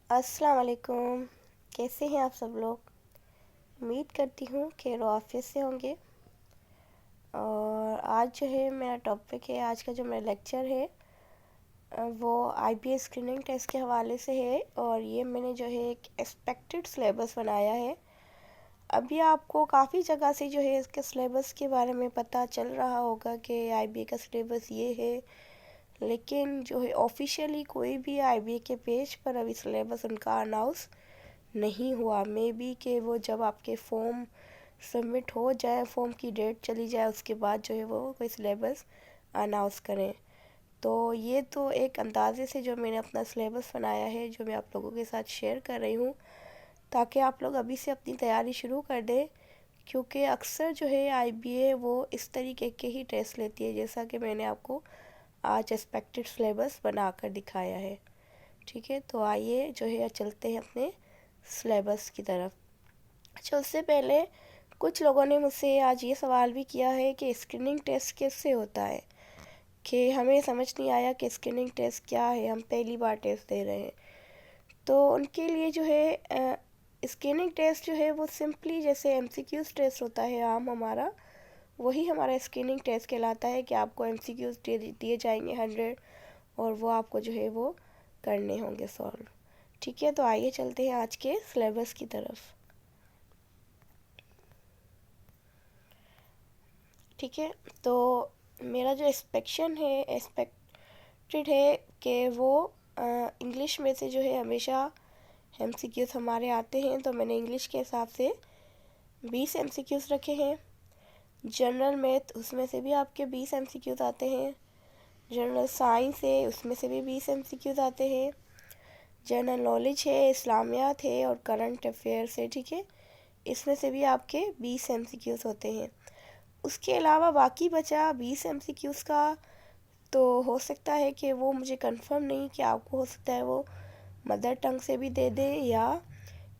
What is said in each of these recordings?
अस्सलाम वालेकुम। कैसे हैं आप सब लोग? उम्मीद करती हूँ कि ऑफिस से होंगे। और आज जो है मेरा टॉपिक है, आज का जो मेरा लेक्चर है वो आईबीए स्क्रीनिंग टेस्ट के हवाले से है। और ये मैंने जो है एक एक्सपेक्टेड सिलेबस बनाया है। अभी आपको काफ़ी जगह से जो है इसके सिलेबस के बारे में पता चल रहा होगा कि आईबीए का सिलेबस ये है, लेकिन जो है ऑफिशियली कोई भी आईबीए के पेज पर अभी सिलेबस उनका अनाउंस नहीं हुआ। मे बी कि वो जब आपके फॉर्म सबमिट हो जाए, फॉर्म की डेट चली जाए, उसके बाद जो है वो कोई सिलेबस अनाउंस करें। तो ये तो एक अंदाजे से जो मैंने अपना सिलेबस बनाया है, जो मैं आप लोगों के साथ शेयर कर रही हूँ, ताकि आप लोग अभी से अपनी तैयारी शुरू कर दें। क्योंकि अक्सर जो है आईबीए वो इस तरीके के ही टेस्ट लेती है, जैसा कि मैंने आपको आज एक्सपेक्टेड सिलेबस बना कर दिखाया है। ठीक है, तो आइए जो है चलते हैं अपने सिलेबस की तरफ। अच्छा, उससे पहले कुछ लोगों ने मुझसे आज ये सवाल भी किया है कि स्क्रीनिंग टेस्ट कैसे होता है, कि हमें समझ नहीं आया कि स्क्रीनिंग टेस्ट क्या है, हम पहली बार टेस्ट दे रहे हैं। तो उनके लिए जो है स्क्रीनिंग टेस्ट जो है वो सिंपली जैसे एमसीक्यूज टेस्ट होता है आम हमारा, वही हमारा स्क्रीनिंग टेस्ट कहलाता है कि आपको एमसीक्यूज दिए जाएंगे 100, और वो आपको जो है वो करने होंगे सॉल्व। ठीक है, तो आइए चलते हैं आज के सिलेबस की तरफ। ठीक है, तो मेरा जो एक्सपेक्टेड है कि वो इंग्लिश में से जो है हमेशा एमसीक्यूज हमारे आते हैं, तो मैंने इंग्लिश के हिसाब से 20 एमसीक्यूज रखे हैं। जनरल मैथ, उसमें से भी आपके 20 एमसीक्यूज आते हैं। जनरल साइंस है, उसमें से भी 20 एमसीक्यूज आते हैं। जनरल नॉलेज है, इस्लामियात है और करंट अफेयर्स है। ठीक है, इसमें से भी आपके 20 एमसीक्यूज होते हैं। उसके अलावा बाकी बचा 20 एमसीक्यूज का, तो हो सकता है कि वो मुझे कंफर्म नहीं, कि आपको हो सकता है वो मदर टंग से भी दे दे, या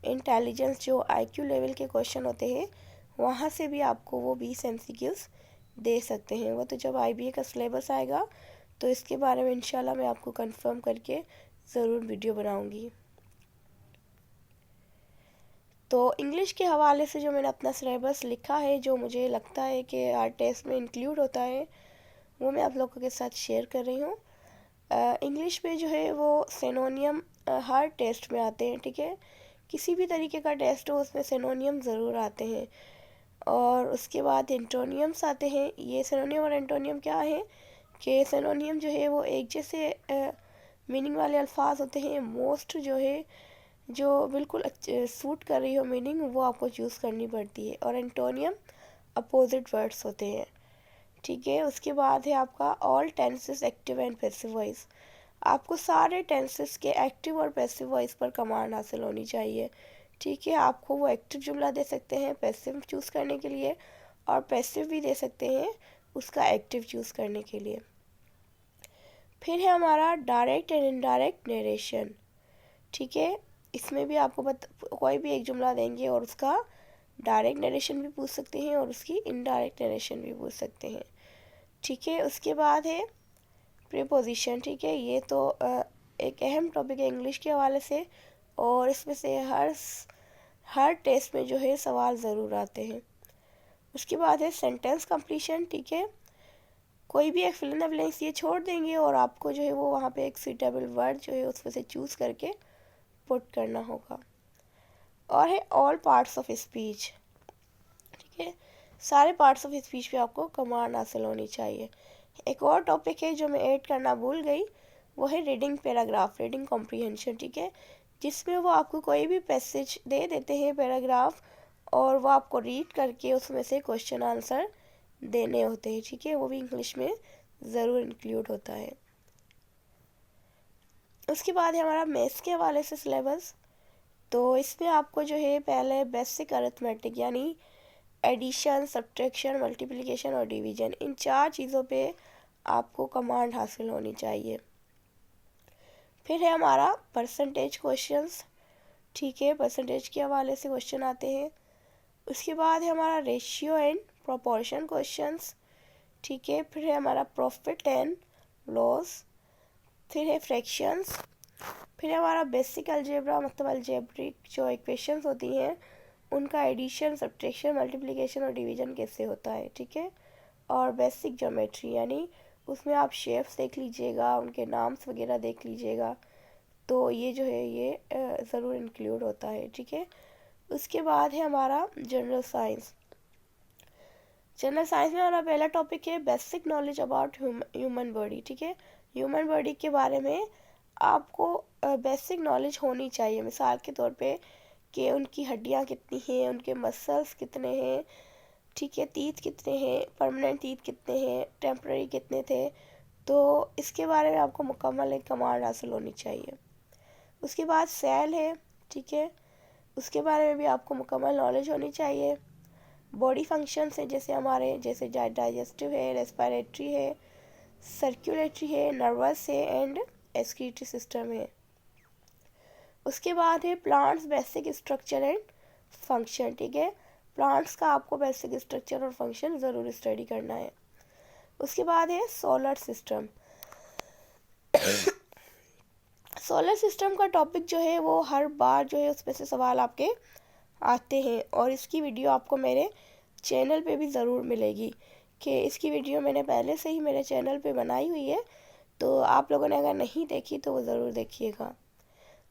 इंटेलिजेंस जो आईक्यू लेवल के क्वेश्चन होते हैं वहाँ से भी आपको वो 20 एमसीक्यूज दे सकते हैं। वो तो जब आईबीए का सिलेबस आएगा तो इसके बारे में इंशाल्लाह मैं आपको कंफर्म करके ज़रूर वीडियो बनाऊंगी। तो इंग्लिश के हवाले से जो मैंने अपना सिलेबस लिखा है, जो मुझे लगता है कि हर टेस्ट में इंक्लूड होता है, वो मैं आप लोगों के साथ शेयर कर रही हूँ। इंग्लिश में जो है वो सिनोनियम हर टेस्ट में आते हैं। ठीक है, किसी भी तरीके का टेस्ट हो उसमें सिनोनियम ज़रूर आते हैं। और उसके बाद एंटोनियम्स आते हैं। ये सिनोनियम और एंटोनियम क्या है कि सिनोनियम जो है वो एक जैसे मीनिंग वाले अल्फाज होते हैं। मोस्ट जो है जो बिल्कुल सूट कर रही हो मीनिंग, वो आपको चूज़ करनी पड़ती है। और एंटोनियम अपोजिट वर्ड्स होते हैं। ठीक है, उसके बाद है आपका all tenses active and passive voice. आपको सारे टेंसेस के एक्टिव और पैसिव वॉइस पर कमांड हासिल होनी चाहिए। ठीक है, आपको वो एक्टिव जुमला दे सकते हैं पैसिव चूज़ करने के लिए, और पैसिव भी दे सकते हैं उसका एक्टिव चूज़ करने के लिए। फिर है हमारा डायरेक्ट एंड इनडायरेक्ट नरेशन। ठीक है, इसमें भी आपको कोई भी एक जुमला देंगे और उसका डायरेक्ट नरेशन भी पूछ सकते हैं और उसकी इनडायरेक्ट नरेशन भी पूछ सकते हैं। ठीक है, उसके बाद है प्रीपोजिशन। ठीक है, ये तो एक अहम टॉपिक है इंग्लिश के हवाले से, और इसमें से हर टेस्ट में जो है सवाल ज़रूर आते हैं। उसके बाद है सेंटेंस कंप्लीशन। ठीक है, कोई भी एक फिल इन द ब्लैंक्स ये छोड़ देंगे और आपको जो है वो वहाँ पे एक सूटेबल वर्ड जो है उसमें से चूज़ करके पुट करना होगा। और है ऑल पार्ट्स ऑफ स्पीच। ठीक है, सारे पार्ट्स ऑफ स्पीच पे आपको कमांड हासिल होनी चाहिए। एक और टॉपिक है जो मैं ऐड करना भूल गई, वो है रीडिंग पैराग्राफ, रीडिंग कॉम्प्रीहेंशन। ठीक है, जिसमें वो आपको कोई भी पैसेज दे देते हैं पैराग्राफ, और वो आपको रीड करके उसमें से क्वेश्चन आंसर देने होते हैं। ठीक है, वो भी इंग्लिश में ज़रूर इंक्लूड होता है। उसके बाद है हमारा मैथ्स के हवाले से सिलेबस। तो इसमें आपको जो है पहले बेसिक अरिथमेटिक यानी एडिशन, सब्ट्रैक्शन, मल्टीप्लिकेशन और डिवीजन, इन 4 चीज़ों पे आपको कमांड हासिल होनी चाहिए। फिर है हमारा परसेंटेज क्वेश्चंस। ठीक है, परसेंटेज के हवाले से क्वेश्चन आते हैं। उसके बाद है हमारा रेशियो एंड प्रोपोर्शन क्वेश्चंस। ठीक है, फिर है हमारा प्रॉफिट एंड लॉस। फिर है फ्रैक्शंस, फिर हमारा बेसिक अलजेब्रा, मतलब अलजेब्रिक जो इक्वेशंस होती हैं उनका एडिशन, सब्ट्रैक्शन, मल्टीप्लिकेशन और डिवीजन कैसे होता है, ठीक है। और बेसिक ज्योमेट्री, यानी उसमें आप शेप्स देख लीजिएगा, उनके नाम्स वगैरह देख लीजिएगा, तो ये जो है ये ज़रूर इंक्लूड होता है, ठीक है। उसके बाद है हमारा जनरल साइंस। जनरल साइंस में हमारा पहला टॉपिक है basic knowledge about human body, ठीक है। ह्यूमन बॉडी के बारे में आपको बेसिक नॉलेज होनी चाहिए, मिसाल के तौर पे कि उनकी हड्डियाँ कितनी हैं, उनके मसल्स कितने हैं, ठीक है, तीत कितने हैं, परमानेंट तीत कितने हैं, टेम्पररी कितने थे, तो इसके बारे में आपको मुकम्मल एक कमांड हासिल होनी चाहिए। उसके बाद सेल है, ठीक है, उसके बारे में भी आपको मुकम्मल नॉलेज होनी चाहिए। बॉडी फंक्शंस है, जैसे हमारे जैसे डाइजेस्टिव है, रेस्पिरेटरी है, सर्कुलेटरी है, नर्वस है एंड एक्सक्रीटरी सिस्टम है। उसके बाद है plants basic structure and function, ठीक है। प्लांट्स का आपको बेसिक स्ट्रक्चर और फंक्शन ज़रूर स्टडी करना है। उसके बाद है सोलर सिस्टम। सोलर सिस्टम का टॉपिक जो है वो हर बार जो है उसमें से सवाल आपके आते हैं, और इसकी वीडियो आपको मेरे चैनल पे भी ज़रूर मिलेगी, कि इसकी वीडियो मैंने पहले से ही मेरे चैनल पे बनाई हुई है, तो आप लोगों ने अगर नहीं देखी तो वो ज़रूर देखिएगा।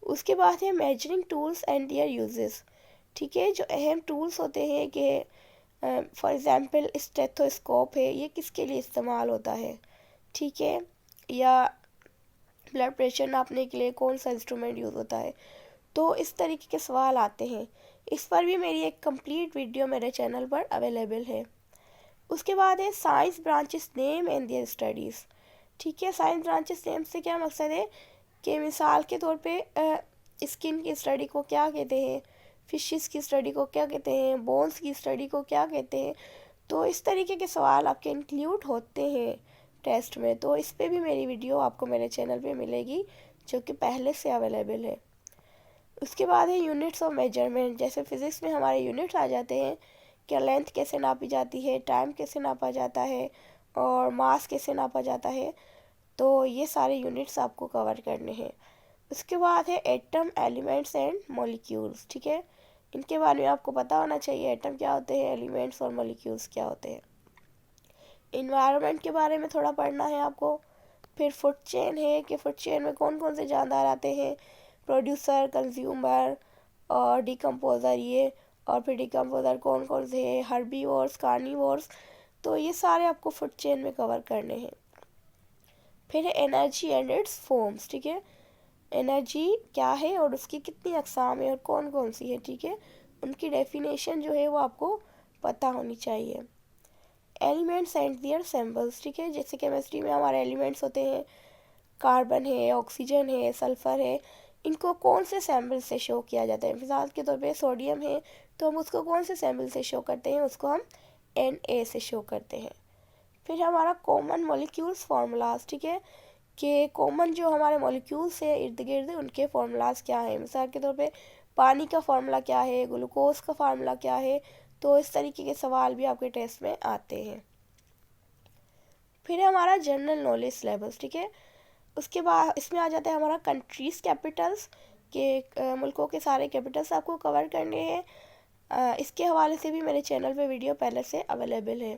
उसके बाद है measuring tools and there uses, ठीक है। जो अहम टूल्स होते हैं कि फॉर एग्ज़ाम्पल स्टेथोस्कोप है, ये किसके लिए इस्तेमाल होता है, ठीक है, या ब्लड प्रेशर नापने के लिए कौन सा इंस्ट्रूमेंट यूज़ होता है, तो इस तरीके के सवाल आते हैं। इस पर भी मेरी एक कंप्लीट वीडियो मेरे चैनल पर अवेलेबल है। उसके बाद है science branches name and their studies, ठीक है। साइंस ब्रांचेस नेम से क्या मकसद है कि मिसाल के तौर पे स्किन की स्टडी को क्या कहते हैं, फिशेस की स्टडी को क्या कहते हैं, बोन्स की स्टडी को क्या कहते हैं, तो इस तरीके के सवाल आपके इंक्लूड होते हैं टेस्ट में, तो इस पर भी मेरी वीडियो आपको मेरे चैनल पे मिलेगी, जो कि पहले से अवेलेबल है। उसके बाद है यूनिट्स ऑफ मेजरमेंट, जैसे फिज़िक्स में हमारे यूनिट्स आ जाते हैं कि लेंथ कैसे नापी जाती है, टाइम कैसे नापा जाता है और मास कैसे नापा जाता है, तो ये सारे यूनिट्स आपको कवर करने हैं। उसके बाद है एटम, एलिमेंट्स एंड मॉलिक्यूल्स, ठीक है। इनके बारे में आपको पता होना चाहिए, एटम क्या होते हैं, एलिमेंट्स और मॉलिक्यूल्स क्या होते हैं। इन्वायरमेंट के बारे में थोड़ा पढ़ना है आपको। फिर फूड चेन है कि फूड चेन में कौन कौन से जानदार आते हैं, प्रोड्यूसर, कंज्यूमर और डिकम्पोज़र, ये, और फिर डिकम्पोज़र कौन कौन से हैं, हर्बीवोर्स, कार्निवोर्स, तो ये सारे आपको फूड चेन में कवर करने हैं। फिर है एनर्जी एंड इट्स फॉर्म्स, ठीक है। एनर्जी क्या है और उसकी कितनी अक़साम है और कौन कौन सी है, ठीक है, उनकी डेफिनेशन जो है वो आपको पता होनी चाहिए। एलिमेंट्स एंड देयर सिंबल्स, ठीक है, जैसे केमिस्ट्री में हमारे एलिमेंट्स होते हैं, कार्बन है, ऑक्सीजन है, सल्फ़र है, इनको कौन से सिंबल से शो किया जाता है। मिसाल के तौर पे सोडियम है, तो हम उसको कौन से सिंबल से शो करते हैं, उसको हम Na से शो करते हैं। फिर हमारा कॉमन मॉलिक्यूल्स फार्मूलाज, ठीक है, कि कॉमन जो हमारे मॉलिक्यूल्स हैं इर्द गिर्द उनके फार्मूलाज क्या हैं। मिसाल के तौर पे पानी का फार्मूला क्या है, ग्लूकोज का फार्मूला क्या है, तो इस तरीके के सवाल भी आपके टेस्ट में आते हैं। फिर है हमारा जनरल नॉलेज सिलेबस, ठीक है। उसके बाद इसमें आ जाता है हमारा कंट्रीज़ कैपिटल्स, के मुल्कों के सारे कैपिटल्स आपको कवर करने हैं। इसके हवाले से भी मेरे चैनल पे वीडियो पहले से अवेलेबल है।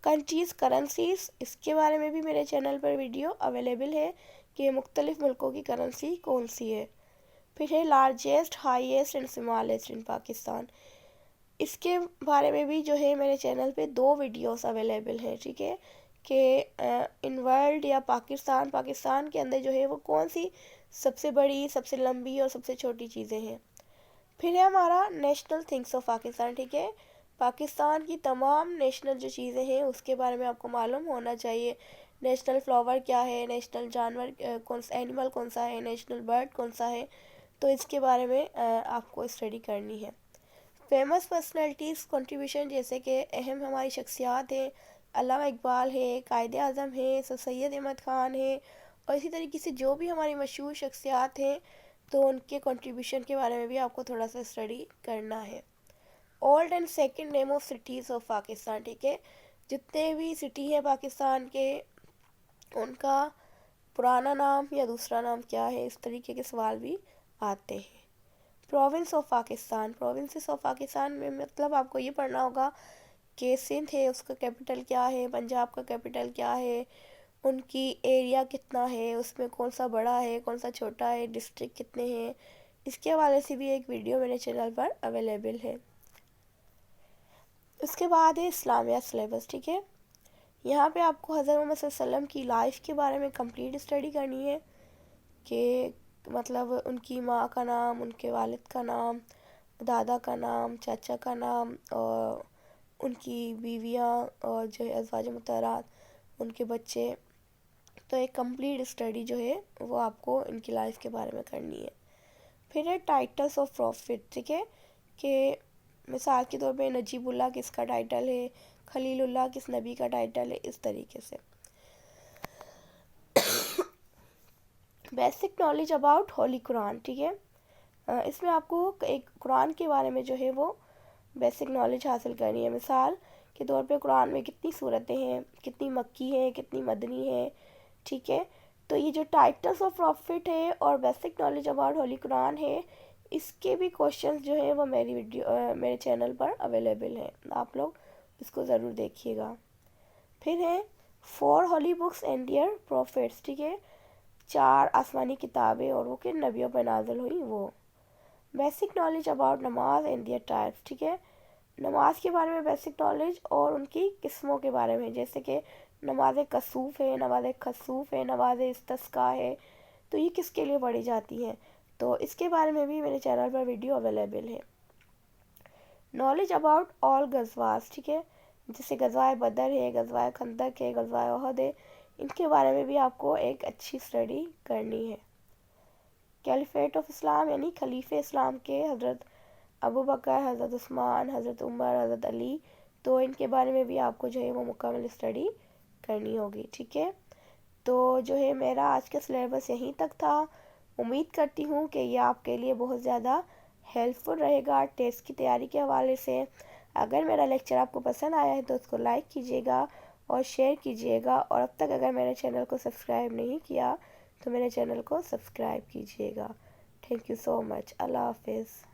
कंट्रीज़ करेंसीज़, इसके बारे में भी मेरे चैनल पर वीडियो अवेलेबल है कि मुख्तलिफ़ मुल्कों की करेंसी कौन सी है। फिर है लार्जेस्ट, हाईएस्ट एंड स्मॉलेस्ट इन पाकिस्तान, इसके बारे में भी जो है मेरे चैनल पे 2 वीडियोस अवेलेबल हैं, ठीक है, कि इन वर्ल्ड या पाकिस्तान के अंदर जो है वो कौन सी सबसे बड़ी, सबसे लंबी और सबसे छोटी चीज़ें हैं। फिर है हमारा नेशनल थिंग्स ऑफ पाकिस्तान, ठीक है, पाकिस्तान की तमाम नेशनल जो चीज़ें हैं उसके बारे में आपको मालूम होना चाहिए। नेशनल फ्लावर क्या है, नेशनल जानवर कौन सा, एनिमल कौन सा है, नेशनल बर्ड कौन सा है, तो इसके बारे में आपको स्टडी करनी है। फेमस पर्सनैलिटीज़ कंट्रीब्यूशन, जैसे कि अहम हमारी शख्सियात हैं, अल्लामा इकबाल है, कायदे आज़म है, सर सैयद अहमद ख़ान है, और इसी तरीके से जो भी हमारी मशहूर शख्सियात हैं तो उनके कंट्रीब्यूशन के बारे में भी आपको थोड़ा सा स्टडी करना है। Old and second name of cities of Pakistan, ठीक है, जितने भी सिटी हैं पाकिस्तान के उनका पुराना नाम या दूसरा नाम क्या है, इस तरीके के सवाल भी आते हैं। Province of Pakistan, provinces of Pakistan में मतलब आपको ये पढ़ना होगा कि सिंध है उसका कैपिटल क्या है, पंजाब का कैपिटल क्या है, उनकी एरिया कितना है, उसमें कौन सा बड़ा है कौन सा छोटा है, डिस्ट्रिक्ट कितने हैं। इसके हवाले से भी एक वीडियो मेरे चैनल पर अवेलेबल है। उसके बाद है इस्लामिया सिलेबस, ठीक है। यहाँ पे आपको हज़रत मोहम्मद सल्लल्लाहु अलैहि वसल्लम की लाइफ के बारे में कंप्लीट स्टडी करनी है कि मतलब उनकी माँ का नाम, उनके वालिद का नाम, दादा का नाम, चाचा का नाम, और उनकी बीवियाँ और जो है अज़वाज मुतहरात, उनके बच्चे। तो एक कंप्लीट स्टडी जो है वो आपको इनकी लाइफ के बारे में करनी है। फिर है टाइटल्स ऑफ प्रॉफिट, ठीक है, कि मिसाल के तौर पे नजीबुल्लाह किसका टाइटल है, खलीलुल्लाह किस नबी का टाइटल है, इस तरीके से। Basic knowledge about Holi Quran, ठीक है। इसमें आपको एक कुरान के बारे में जो है वो बेसिक नॉलेज हासिल करनी है। मिसाल के तौर पे कुरान में कितनी सूरतें हैं, कितनी मक्की हैं, कितनी मदनी है, ठीक है। तो ये जो टाइटल्स ऑफ प्रॉफिट है और basic knowledge about Holi Quran है, इसके भी क्वेश्चंस जो है वो मेरे चैनल पर अवेलेबल हैं, आप लोग इसको ज़रूर देखिएगा। फिर है 4 holy books and their profits, ठीक है, 4 आसमानी किताबें और वो किन नबियों पर नाज़िल हुई वो। बेसिक नॉलेज अबाउट नमाज एंड देयर टाइप्स, ठीक है, नमाज के बारे में बेसिक नॉलेज और उनकी किस्मों के बारे में, जैसे कि नमाज कसूफ़ है, नमाज खसूफ़ है, नमाज इस्तिस्का है, तो ये किसके लिए पढ़ी जाती हैं, तो इसके बारे में भी मेरे चैनल पर वीडियो अवेलेबल है। नॉलेज अबाउट ऑल गज़वास, ठीक है, जैसे गज़वाए बदर है, गज़वाए खंदक है, गज़वाए ओहद है, इनके बारे में भी आपको एक अच्छी स्टडी करनी है। कैलिफेट ऑफ इस्लाम यानी खलीफे इस्लाम के हज़रत अबू बकर, हज़रत उस्मान, हज़रत उमर, हज़रत अली, तो इनके बारे में भी आपको जो है वो मुकम्मल स्टडी करनी होगी, ठीक है। तो जो है मेरा आज का सिलेबस यहीं तक था। उम्मीद करती हूँ कि ये आपके लिए बहुत ज़्यादा हेल्पफुल रहेगा टेस्ट की तैयारी के हवाले से। अगर मेरा लेक्चर आपको पसंद आया है तो उसको लाइक कीजिएगा और शेयर कीजिएगा, और अब तक अगर मेरे चैनल को सब्सक्राइब नहीं किया तो मेरे चैनल को सब्सक्राइब कीजिएगा। Thank you so much. अल्लाह हाफिज़।